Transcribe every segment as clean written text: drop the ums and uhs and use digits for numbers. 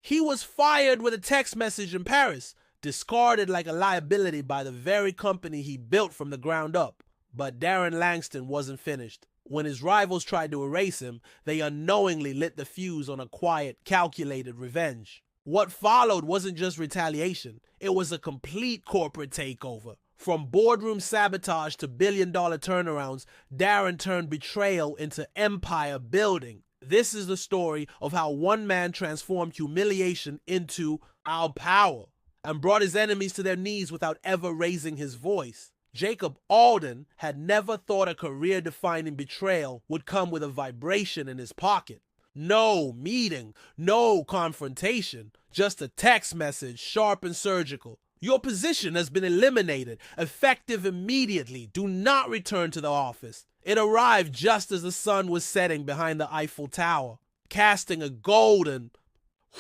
He was fired with a text message in Paris, discarded like a liability by the very company he built from the ground up. But Darren Langston wasn't finished. When his rivals tried to erase him, they unknowingly lit the fuse on a quiet, calculated revenge. What followed wasn't just retaliation, it was a complete corporate takeover. From boardroom sabotage to billion-dollar turnarounds, Darren turned betrayal into empire building. This is the story of how one man transformed humiliation into our power and brought his enemies to their knees without ever raising his voice. Jacob Alden had never thought a career-defining betrayal would come with a vibration in his pocket. No meeting, no confrontation, just a text message, sharp and surgical. Your position has been eliminated, effective immediately. Do not return to the office. It arrived just as the sun was setting behind the Eiffel Tower, casting a golden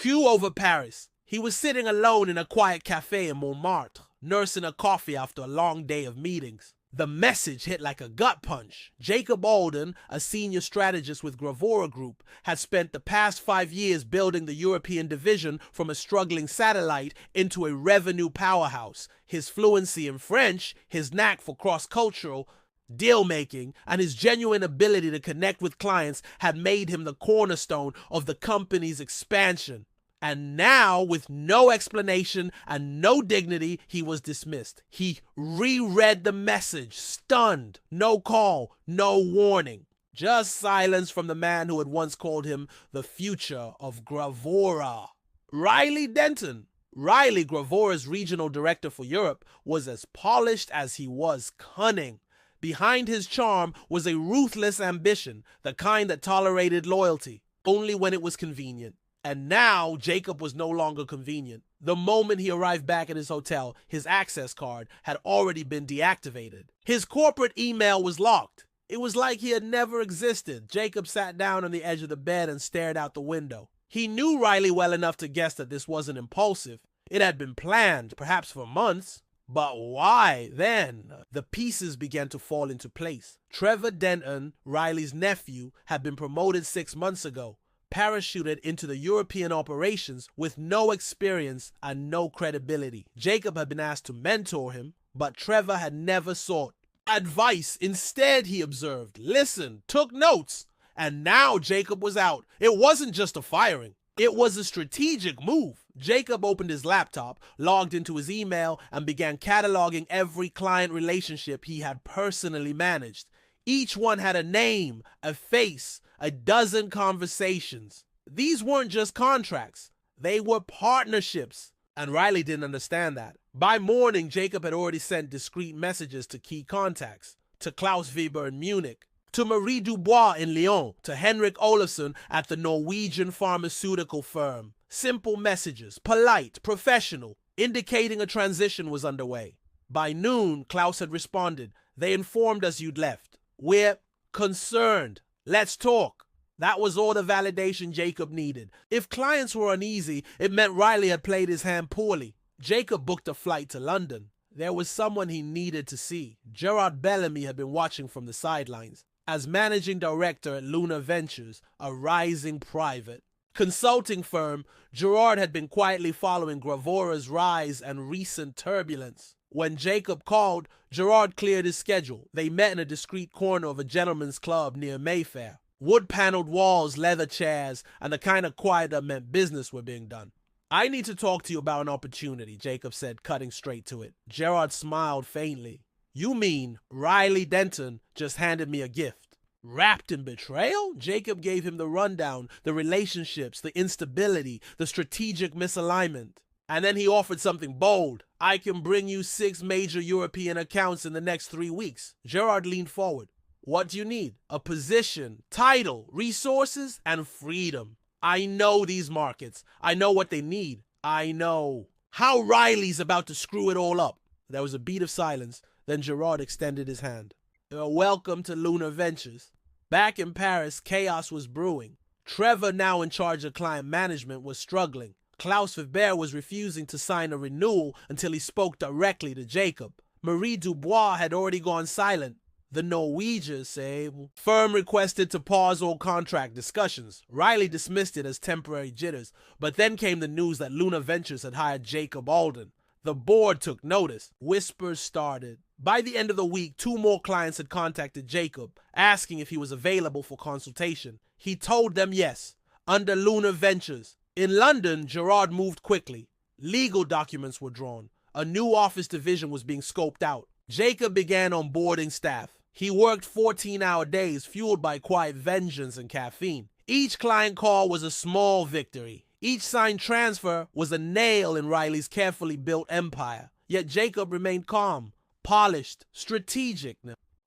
hue over Paris. He was sitting alone in a quiet cafe in Montmartre, nursing a coffee after a long day of meetings. The message hit like a gut punch. Jacob Alden, a senior strategist with Gravora Group, had spent the past 5 years building the European division from a struggling satellite into a revenue powerhouse. His fluency in French, his knack for cross-cultural deal-making, and his genuine ability to connect with clients had made him the cornerstone of the company's expansion. And now, with no explanation and no dignity, he was dismissed. He reread the message, stunned. No call, no warning. Just silence from the man who had once called him the future of Gravora. Riley Denton. Riley, Gravora's regional director for Europe, was as polished as he was cunning. Behind his charm was a ruthless ambition, the kind that tolerated loyalty, only when it was convenient. And now, Jacob was no longer convenient. The moment he arrived back at his hotel, his access card had already been deactivated. His corporate email was locked. It was like he had never existed. Jacob sat down on the edge of the bed and stared out the window. He knew Riley well enough to guess that this wasn't impulsive. It had been planned, perhaps for months. But why then? The pieces began to fall into place. Trevor Denton, Riley's nephew, had been promoted 6 months ago, parachuted into the European operations with no experience and no credibility. Jacob had been asked to mentor him, but Trevor had never sought advice. Instead, he observed, listened, took notes, and now Jacob was out. It wasn't just a firing. It was a strategic move. Jacob opened his laptop, logged into his email, and began cataloging every client relationship he had personally managed. Each one had a name, a face, a dozen conversations. These weren't just contracts. They were partnerships. And Riley didn't understand that. By morning, Jacob had already sent discreet messages to key contacts, to Klaus Weber in Munich, to Marie Dubois in Lyon, to Henrik Olafsson at the Norwegian pharmaceutical firm. Simple messages, polite, professional, indicating a transition was underway. By noon, Klaus had responded, "They informed us you'd left. We're concerned. Let's talk." That was all the validation Jacob needed. If clients were uneasy, it meant Riley had played his hand poorly. Jacob booked a flight to London. There was someone he needed to see. Gerard Bellamy had been watching from the sidelines. As managing director at Lunar Ventures, a rising private consulting firm, Gerard had been quietly following Gravora's rise and recent turbulence. When Jacob called, Gerard cleared his schedule. They met in a discreet corner of a gentleman's club near Mayfair. Wood-paneled walls, leather chairs, and the kind of quiet that meant business were being done. "I need to talk to you about an opportunity," Jacob said, cutting straight to it. Gerard smiled faintly. "You mean Riley Denton just handed me a gift?" Wrapped in betrayal? Jacob gave him the rundown, the relationships, the instability, the strategic misalignment. And then he offered something bold. "I can bring you 6 major European accounts in the next 3 weeks. Gerard leaned forward. "What do you need?" "A position, title, resources, and freedom. I know these markets. I know what they need. I know how Riley's about to screw it all up." There was a beat of silence. Then Gerard extended his hand. "Welcome to Lunar Ventures." Back in Paris, chaos was brewing. Trevor, now in charge of client management, was struggling. Klaus Weber was refusing to sign a renewal until he spoke directly to Jacob. Marie Dubois had already gone silent. The Norwegians say firm requested to pause all contract discussions. Riley dismissed it as temporary jitters, but then came the news that Luna Ventures had hired Jacob Alden. The board took notice. Whispers started. By the end of the week, 2 more clients had contacted Jacob, asking if he was available for consultation. He told them yes, under Luna Ventures. In London, Gerard moved quickly. Legal documents were drawn. A new office division was being scoped out. Jacob began onboarding staff. He worked 14-hour days, fueled by quiet vengeance and caffeine. Each client call was a small victory. Each signed transfer was a nail in Riley's carefully built empire. Yet Jacob remained calm, polished, strategic.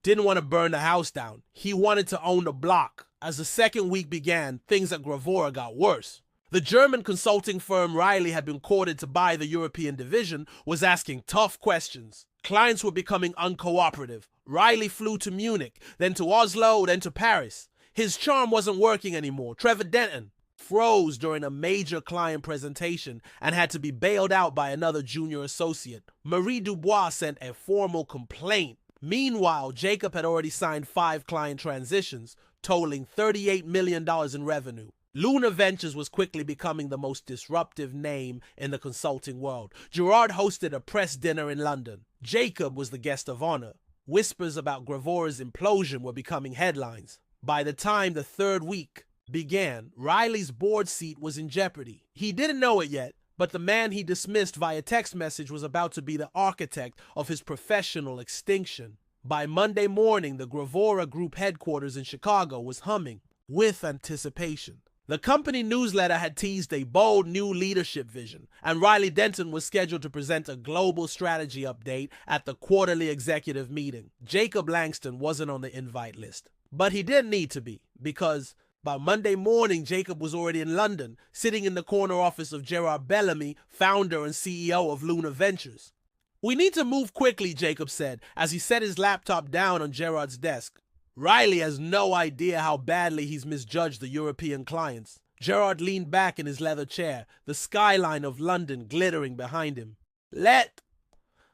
Didn't want to burn the house down. He wanted to own the block. As the second week began, things at Gravora got worse. The German consulting firm Riley had been courted to buy the European division was asking tough questions. Clients were becoming uncooperative. Riley flew to Munich, then to Oslo, then to Paris. His charm wasn't working anymore. Trevor Denton froze during a major client presentation and had to be bailed out by another junior associate. Marie Dubois sent a formal complaint. Meanwhile, Jacob had already signed 5 client transitions, totaling $38 million in revenue. Luna Ventures was quickly becoming the most disruptive name in the consulting world. Gerard hosted a press dinner in London. Jacob was the guest of honor. Whispers about Gravora's implosion were becoming headlines. By the time the third week began, Riley's board seat was in jeopardy. He didn't know it yet, but the man he dismissed via text message was about to be the architect of his professional extinction. By Monday morning, the Gravora Group headquarters in Chicago was humming with anticipation. The company newsletter had teased a bold new leadership vision, and Riley Denton was scheduled to present a global strategy update at the quarterly executive meeting. Jacob Langston wasn't on the invite list, but he didn't need to be, because by Monday morning, Jacob was already in London, sitting in the corner office of Gerard Bellamy, founder and CEO of Luna Ventures. "We need to move quickly," Jacob said, as he set his laptop down on Gerard's desk. Riley has no idea how badly he's misjudged the European clients. Gerard leaned back in his leather chair, the skyline of London glittering behind him. "Let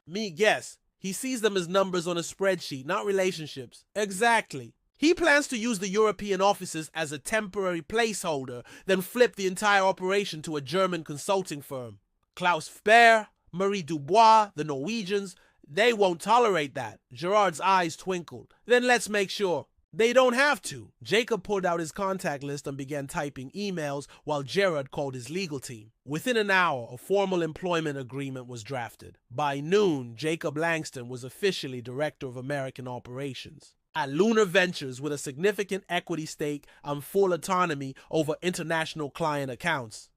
me guess. He sees them as numbers on a spreadsheet, not relationships." "Exactly. He plans to use the European offices as a temporary placeholder, then flip the entire operation to a German consulting firm. Klaus Baer, Marie Dubois, the Norwegians, they won't tolerate that." Gerard's eyes twinkled. "Then let's make sure." "They don't have to." Jacob pulled out his contact list and began typing emails while Gerard called his legal team. Within an hour, a formal employment agreement was drafted. By noon, Jacob Langston was officially Director of American Operations at Luna Ventures, with a significant equity stake and full autonomy over international client accounts.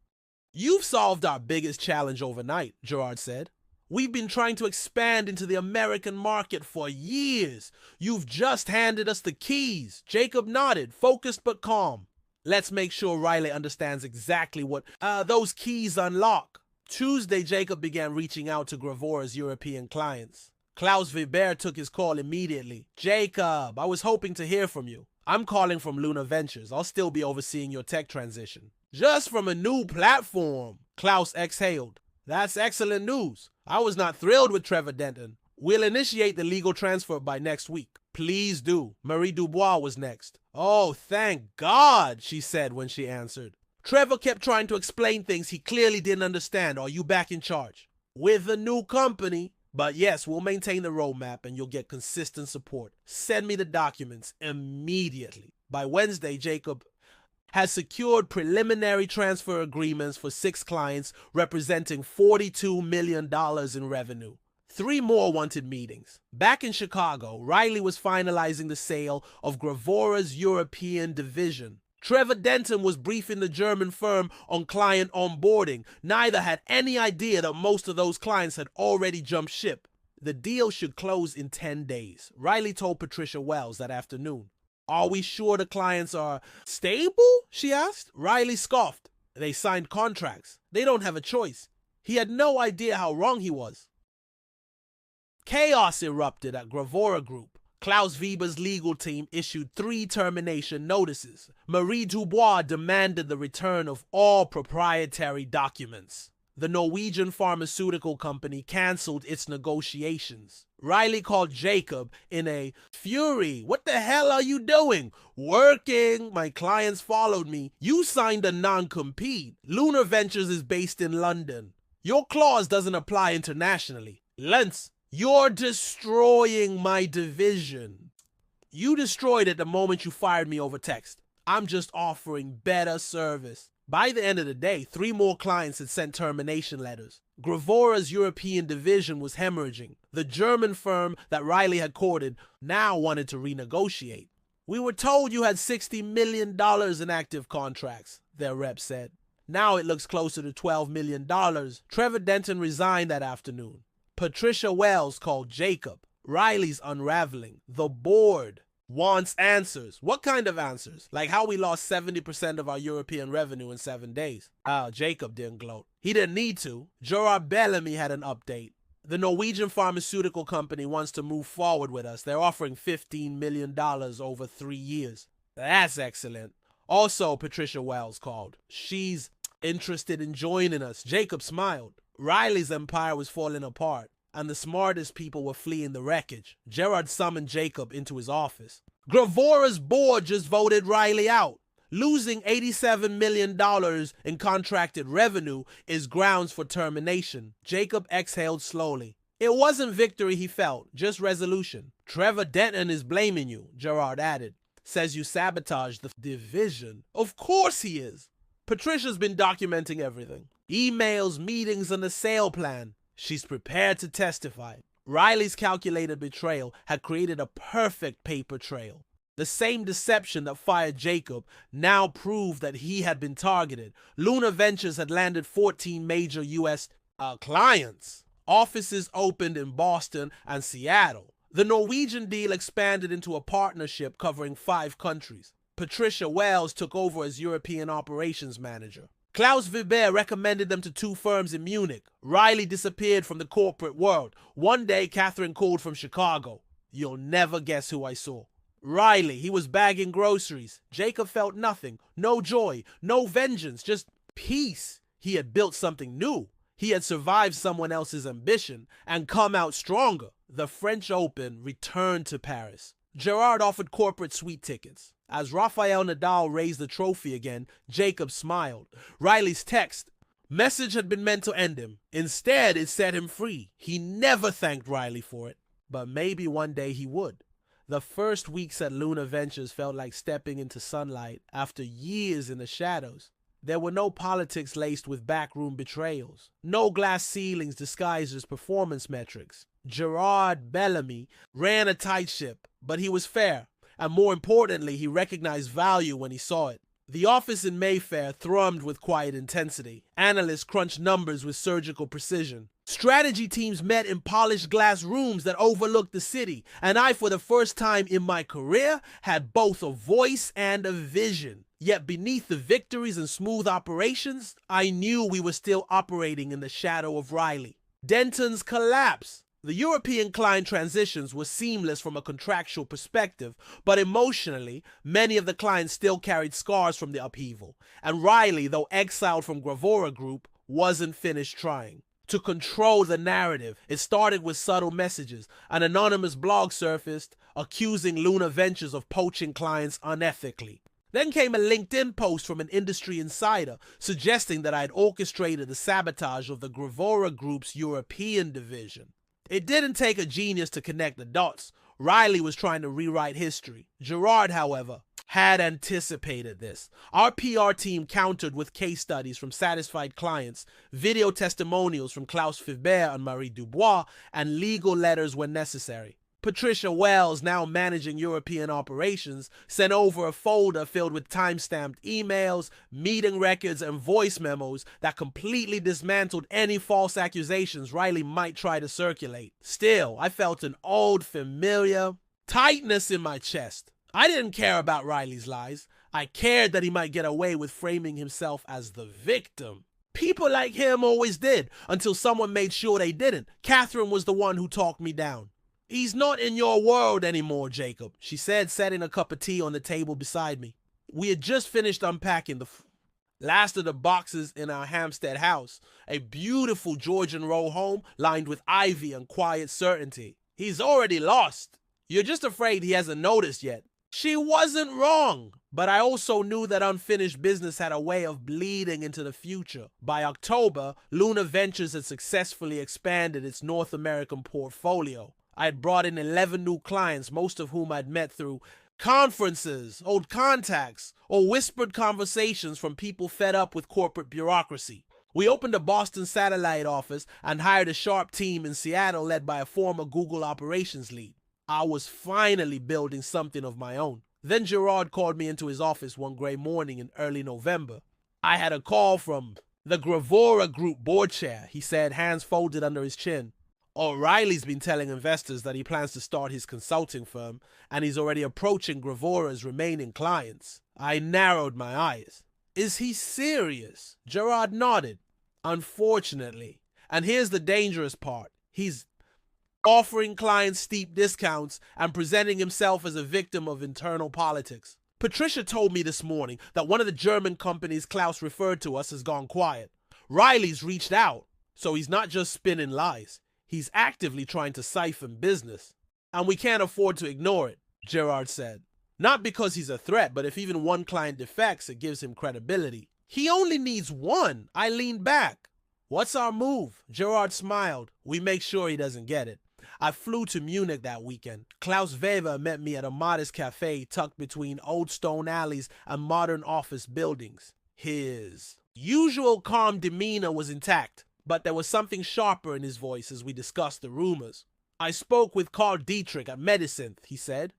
"You've solved our biggest challenge overnight," Gerard said. "We've been trying to expand into the American market for years. You've just handed us the keys." Jacob nodded, focused but calm. "Let's make sure Riley understands exactly what those keys unlock." Tuesday, Jacob began reaching out to Gravora's European clients. Klaus Weber took his call immediately. "Jacob, I was hoping to hear from you. I'm calling from Luna Ventures. I'll still be overseeing your tech transition." "Just from a new platform," Klaus exhaled. "That's excellent news. I was not thrilled with Trevor Denton. We'll initiate the legal transfer by next week." "Please do." Marie Dubois was next. "Oh, thank God," she said when she answered. "Trevor kept trying to explain things he clearly didn't understand. Are you back in charge?" "With the new company. But yes, we'll maintain the roadmap and you'll get consistent support. Send me the documents immediately." By Wednesday, Jacob has secured preliminary transfer agreements for 6 clients representing $42 million in revenue. 3 more wanted meetings. Back in Chicago, Riley was finalizing the sale of Gravora's European division. Trevor Denton was briefing the German firm on client onboarding. Neither had any idea that most of those clients had already jumped ship. The deal should close in 10 days, Riley told Patricia Wells that afternoon. "Are we sure the clients are stable?" she asked. Riley scoffed. "They signed contracts. They don't have a choice." He had no idea how wrong he was. Chaos erupted at Gravora Group. Klaus Weber's legal team issued 3 termination notices. Marie Dubois demanded the return of all proprietary documents. The Norwegian pharmaceutical company canceled its negotiations. Riley called Jacob in a fury. "What the hell are you doing?" "Working. My clients followed me." "You signed a non-compete. Lunar Ventures is based in London. Your clause doesn't apply internationally." "Lentz, you're destroying my division." "You destroyed it the moment you fired me over text. I'm just offering better service." By the end of the day, 3 more clients had sent termination letters. Gravora's European division was hemorrhaging. The German firm that Riley had courted now wanted to renegotiate. "We were told you had $60 million in active contracts," their rep said. Now it looks closer to $12 million. Trevor Denton resigned that afternoon. Patricia Wells called Jacob. Riley's unraveling. The board wants answers. What kind of answers? Like how we lost 70% of our European revenue in 7 days. Jacob didn't gloat. He didn't need to. Gerard Bellamy had an update. "The Norwegian pharmaceutical company wants to move forward with us. They're offering $15 million over 3 years. That's excellent." Also, Patricia Wells called. "She's interested in joining us." Jacob smiled. Riley's empire was falling apart, and the smartest people were fleeing the wreckage. Gerard summoned Jacob into his office. "Gravora's board just voted Riley out. Losing $87 million in contracted revenue is grounds for termination." Jacob exhaled slowly. It wasn't victory he felt, just resolution. "Trevor Denton is blaming you," Gerard added. "Says you sabotaged the division." "Of course he is." "Patricia's been documenting everything. Emails, meetings, and the sale plan. She's prepared to testify." Riley's calculated betrayal had created a perfect paper trail. The same deception that fired Jacob now proved that he had been targeted. Lunar Ventures had landed 14 major U.S. clients. Offices opened in Boston and Seattle. The Norwegian deal expanded into a partnership covering 5 countries. Patricia Wells took over as European operations manager. Klaus Weber recommended them to 2 firms in Munich. Riley disappeared from the corporate world. One day, Catherine called from Chicago. "You'll never guess who I saw." Riley, he was bagging groceries. Jacob felt nothing. No joy, no vengeance, just peace. He had built something new. He had survived someone else's ambition and come out stronger. The French Open returned to Paris. Gerard offered corporate suite tickets. As Rafael Nadal raised the trophy again, Jacob smiled. Riley's text message had been meant to end him. Instead, it set him free. He never thanked Riley for it, but maybe one day he would. The first weeks at Lunar Ventures felt like stepping into sunlight after years in the shadows. There were no politics laced with backroom betrayals. No glass ceilings disguised as performance metrics. Gerard Bellamy ran a tight ship, but he was fair. And more importantly, he recognized value when he saw it. The office in Mayfair thrummed with quiet intensity. Analysts crunched numbers with surgical precision. Strategy teams met in polished glass rooms that overlooked the city. And I, for the first time in my career, had both a voice and a vision. Yet beneath the victories and smooth operations, I knew we were still operating in the shadow of Riley. Denton's collapse. The European client transitions were seamless from a contractual perspective, but emotionally, many of the clients still carried scars from the upheaval, and Riley, though exiled from Gravora Group, wasn't finished trying. To control the narrative, it started with subtle messages. An anonymous blog surfaced, accusing Lunar Ventures of poaching clients unethically. Then came a LinkedIn post from an industry insider, suggesting that I had orchestrated the sabotage of the Gravora Group's European division. It didn't take a genius to connect the dots. Riley was trying to rewrite history. Gerard, however, had anticipated this. Our PR team countered with case studies from satisfied clients, video testimonials from Klaus Weber and Marie Dubois, and legal letters when necessary. Patricia Wells, now managing European operations, sent over a folder filled with time-stamped emails, meeting records, and voice memos that completely dismantled any false accusations Riley might try to circulate. Still, I felt an old, familiar tightness in my chest. I didn't care about Riley's lies. I cared that he might get away with framing himself as the victim. People like him always did, until someone made sure they didn't. Catherine was the one who talked me down. "He's not in your world anymore, Jacob," she said, setting a cup of tea on the table beside me. We had just finished unpacking Last of the boxes in our Hampstead house, a beautiful Georgian row home lined with ivy and quiet certainty. He's already lost. You're just afraid he hasn't noticed yet. She wasn't wrong, but I also knew that unfinished business had a way of bleeding into the future. By October, Luna Ventures had successfully expanded its North American portfolio. I had brought in 11 new clients, most of whom I'd met through conferences, old contacts, or whispered conversations from people fed up with corporate bureaucracy. We opened a Boston satellite office and hired a sharp team in Seattle led by a former Google operations lead. I was finally building something of my own. Then Gerard called me into his office one gray morning in early November. I had a call from the Gravora Group board chair, he said, hands folded under his chin. O'Reilly's been telling investors that he plans to start his consulting firm, and he's already approaching Gravora's remaining clients. I narrowed my eyes. Is he serious? Gerard nodded. Unfortunately. And here's the dangerous part. He's offering clients steep discounts and presenting himself as a victim of internal politics. Patricia told me this morning that one of the German companies Klaus referred to us has gone quiet. Riley's reached out, so he's not just spinning lies. He's actively trying to siphon business. And we can't afford to ignore it, Gerard said. Not because he's a threat, but if even one client defects, it gives him credibility. He only needs one. I leaned back. What's our move? Gerard smiled. We make sure he doesn't get it. I flew to Munich that weekend. Klaus Weber met me at a modest cafe tucked between old stone alleys and modern office buildings. His usual calm demeanor was intact, but there was something sharper in his voice as we discussed the rumors. I spoke with Carl Dietrich at Medicynth, he said.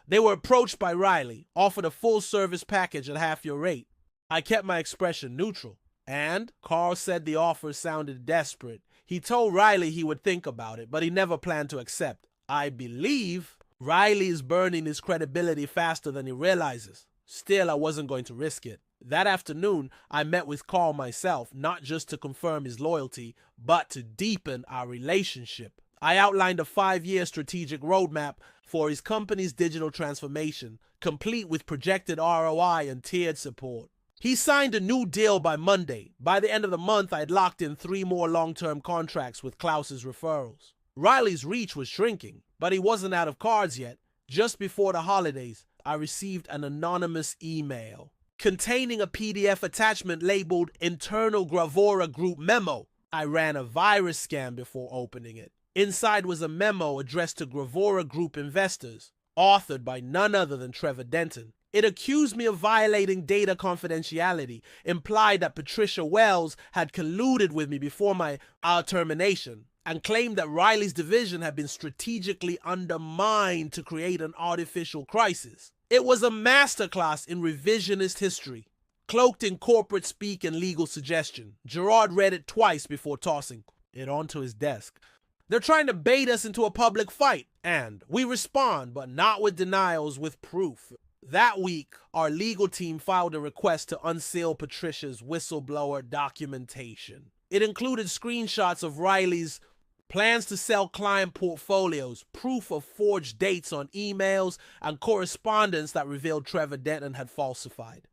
They were approached by Riley, offered a full-service package at half your rate. I kept my expression neutral. And Carl said the offer sounded desperate. He told Riley he would think about it, but he never planned to accept. I believe Riley is burning his credibility faster than he realizes. Still, I wasn't going to risk it. That afternoon, I met with Carl myself, not just to confirm his loyalty, but to deepen our relationship. I outlined a 5-year strategic roadmap for his company's digital transformation, complete with projected ROI and tiered support. He signed a new deal by Monday. By the end of the month, I had locked in 3 more long-term contracts with Klaus's referrals. Riley's reach was shrinking, but he wasn't out of cards yet. Just before the holidays, I received an anonymous email containing a PDF attachment labeled Internal Gravora Group Memo. I ran a virus scan before opening it. Inside was a memo addressed to Gravora Group investors, authored by none other than Trevor Denton. It accused me of violating data confidentiality, implied that Patricia Wells had colluded with me before our termination, and claimed that Riley's division had been strategically undermined to create an artificial crisis. It was a masterclass in revisionist history, cloaked in corporate speak and legal suggestion. Gerard read it twice before tossing it onto his desk. They're trying to bait us into a public fight, and we respond, but not with denials, with proof. That week, our legal team filed a request to unseal Patricia's whistleblower documentation. It included screenshots of Riley's plans to sell client portfolios, proof of forged dates on emails, and correspondence that revealed Trevor Denton had falsified.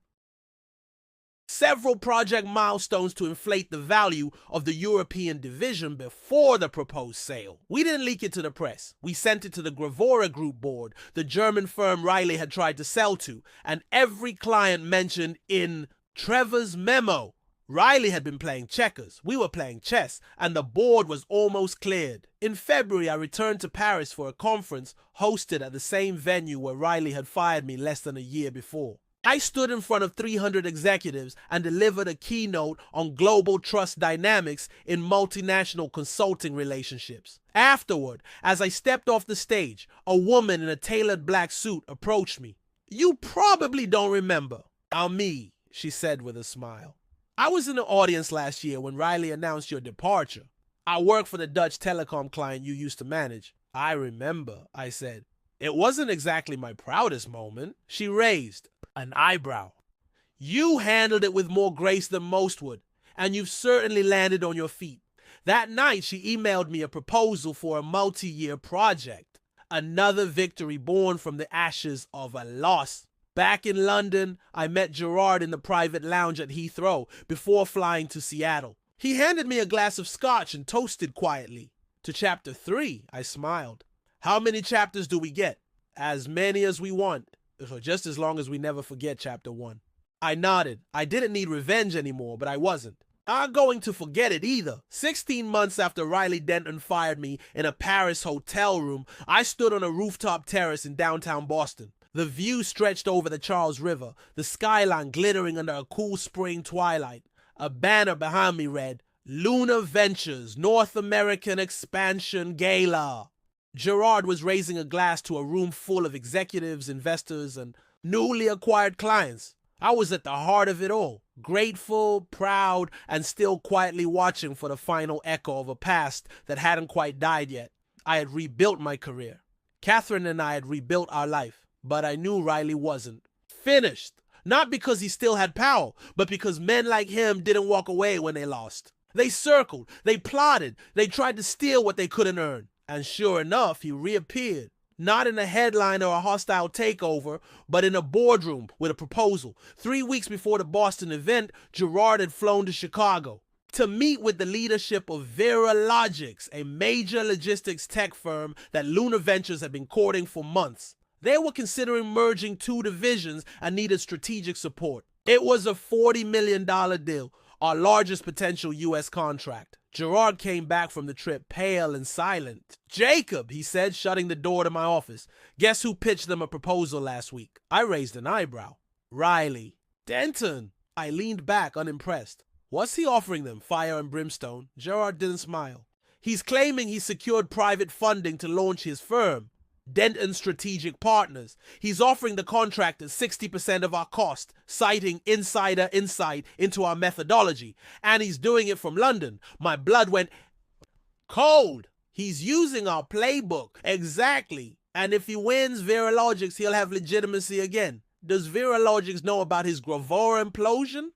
Several project milestones to inflate the value of the European division before the proposed sale. We didn't leak it to the press. We sent it to the Gravora Group board, the German firm Riley had tried to sell to, and every client mentioned in Trevor's memo. Riley had been playing checkers, we were playing chess, and the board was almost cleared. In February, I returned to Paris for a conference hosted at the same venue where Riley had fired me less than a year before. I stood in front of 300 executives and delivered a keynote on global trust dynamics in multinational consulting relationships. Afterward, as I stepped off the stage, a woman in a tailored black suit approached me. "You probably don't remember. I'm me," she said with a smile. "I was in the audience last year when Riley announced your departure. I work for the Dutch telecom client you used to manage." "I remember," I said. "It wasn't exactly my proudest moment." She raised an eyebrow. "You handled it with more grace than most would, and you've certainly landed on your feet." That night, she emailed me a proposal for a multi-year project. Another victory born from the ashes of a loss. Back in London, I met Gerard in the private lounge at Heathrow before flying to Seattle. He handed me a glass of scotch and toasted quietly. To chapter 3, I smiled. How many chapters do we get? As many as we want, for just as long as we never forget chapter 1. I nodded. I didn't need revenge anymore, but I wasn't. I'm going to forget it either. 16 months after Riley Denton fired me in a Paris hotel room, I stood on a rooftop terrace in downtown Boston. The view stretched over the Charles River, the skyline glittering under a cool spring twilight. A banner behind me read, Luna Ventures North American Expansion Gala. Gerard was raising a glass to a room full of executives, investors, and newly acquired clients. I was at the heart of it all, grateful, proud, and still quietly watching for the final echo of a past that hadn't quite died yet. I had rebuilt my career. Catherine and I had rebuilt our life, but I knew Riley wasn't. Finished. Not because he still had power, but because men like him didn't walk away when they lost. They circled, they plotted, they tried to steal what they couldn't earn. And sure enough, he reappeared. Not in a headline or a hostile takeover, but in a boardroom with a proposal. 3 weeks before the Boston event, Gerard had flown to Chicago to meet with the leadership of Veralogics, a major logistics tech firm that Luna Ventures had been courting for months. They were considering merging 2 divisions and needed strategic support. It was a $40 million deal, our largest potential U.S. contract. Gerard came back from the trip pale and silent. Jacob, he said, shutting the door to my office. Guess who pitched them a proposal last week? I raised an eyebrow. Riley. Denton. I leaned back unimpressed. What's he offering them? Fire and brimstone. Gerard didn't smile. He's claiming he secured private funding to launch his firm. Denton Strategic Partners. He's offering the contractors 60% of our cost, citing insider insight into our methodology. And he's doing it from London. My blood went cold. He's using our playbook. Exactly. And if he wins Veralogics, he'll have legitimacy again. Does Veralogics know about his Gravor implosion?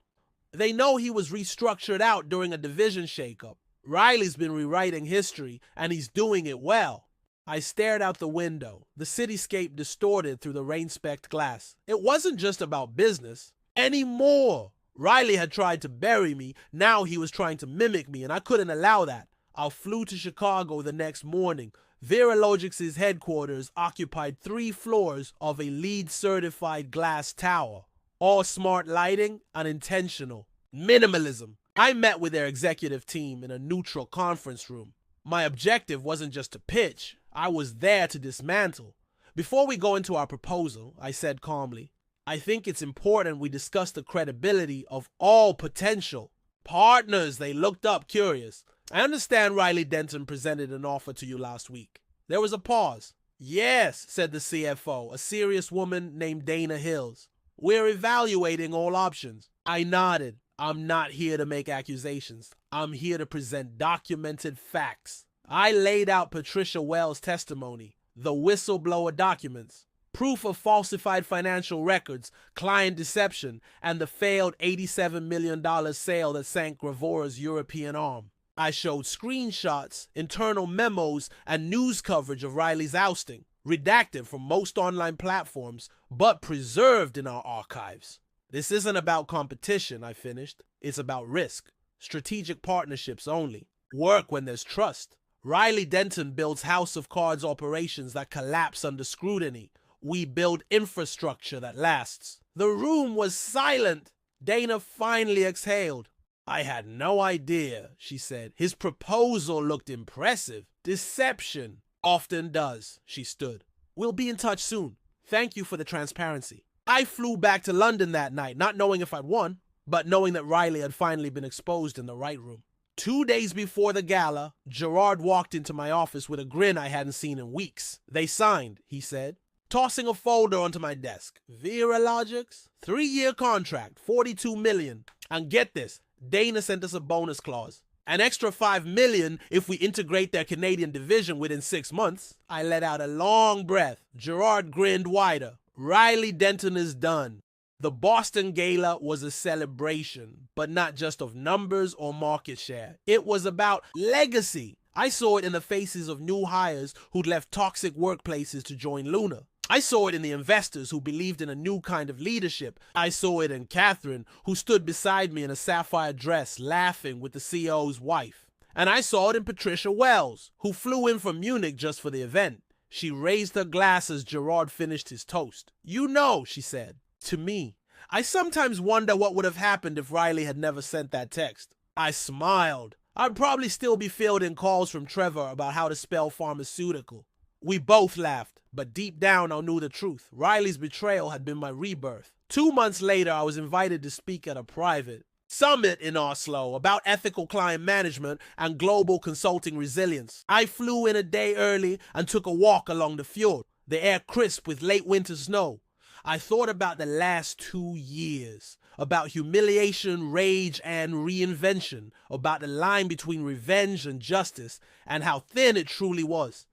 They know he was restructured out during a division shakeup. Riley's been rewriting history, and he's doing it well. I stared out the window, the cityscape distorted through the rain-specked glass. It wasn't just about business anymore. Riley had tried to bury me, now he was trying to mimic me, and I couldn't allow that. I flew to Chicago the next morning. Veralogics' headquarters occupied 3 floors of a LEED-certified glass tower. All smart lighting and intentional. Minimalism. I met with their executive team in a neutral conference room. My objective wasn't just to pitch. I was there to dismantle. Before we go into our proposal, I said calmly, I think it's important we discuss the credibility of all potential partners. They looked up curious. I understand Riley Denton presented an offer to you last week. There was a pause. Yes, said the CFO, a serious woman named Dana Hills. We're evaluating all options. I nodded. I'm not here to make accusations. I'm here to present documented facts. I laid out Patricia Wells' testimony, the whistleblower documents, proof of falsified financial records, client deception, and the failed $87 million sale that sank Gravora's European arm. I showed screenshots, internal memos, and news coverage of Riley's ousting, redacted from most online platforms, but preserved in our archives. This isn't about competition, I finished. It's about risk. Strategic partnerships only. Work when there's trust. Riley Denton builds house of cards operations that collapse under scrutiny. We build infrastructure that lasts. The room was silent. Dana finally exhaled. I had no idea, she said. His proposal looked impressive. Deception often does, she stood. We'll be in touch soon. Thank you for the transparency. I flew back to London that night, not knowing if I'd won, but knowing that Riley had finally been exposed in the right room. 2 days before the gala, Gerard walked into my office with a grin I hadn't seen in weeks. They signed, he said, tossing a folder onto my desk. Veralogics, 3-year contract, $42 million. And get this, Dana sent us a bonus clause. An extra $5 million if we integrate their Canadian division within 6 months. I let out a long breath. Gerard grinned wider. Riley Denton is done. The Boston Gala was a celebration, but not just of numbers or market share. It was about legacy. I saw it in the faces of new hires who'd left toxic workplaces to join Luna. I saw it in the investors who believed in a new kind of leadership. I saw it in Catherine, who stood beside me in a sapphire dress, laughing with the CEO's wife. And I saw it in Patricia Wells, who flew in from Munich just for the event. She raised her glass as Gerard finished his toast. "You know," she said, to me, "I sometimes wonder what would have happened if Riley had never sent that text." I smiled. I'd probably still be fielding calls from Trevor about how to spell pharmaceutical. We both laughed, but deep down I knew the truth. Riley's betrayal had been my rebirth. 2 months later, I was invited to speak at a private summit in Oslo about ethical client management and global consulting resilience. I flew in a day early and took a walk along the fjord, the air crisp with late winter snow. I thought about the last 2 years, about humiliation, rage, and reinvention, about the line between revenge and justice, and how thin it truly was.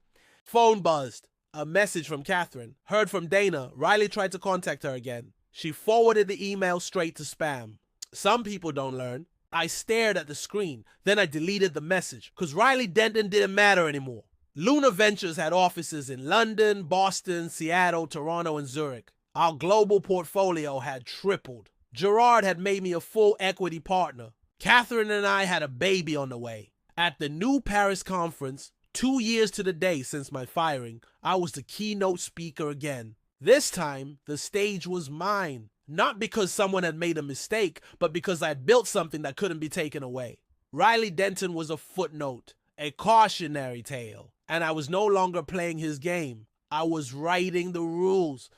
Phone buzzed. A message from Catherine. Heard from Dana. Riley tried to contact her again. She forwarded the email straight to spam. Some people don't learn. I stared at the screen. Then I deleted the message, because Riley Denton didn't matter anymore. Luna Ventures had offices in London, Boston, Seattle, Toronto, and Zurich. Our global portfolio had tripled. Gerard had made me a full equity partner. Catherine and I had a baby on the way. At the new Paris conference, 2 years to the day since my firing, I was the keynote speaker again. This time, the stage was mine. Not because someone had made a mistake, but because I had built something that couldn't be taken away. Riley Denton was a footnote, a cautionary tale, and I was no longer playing his game. I was writing the rules.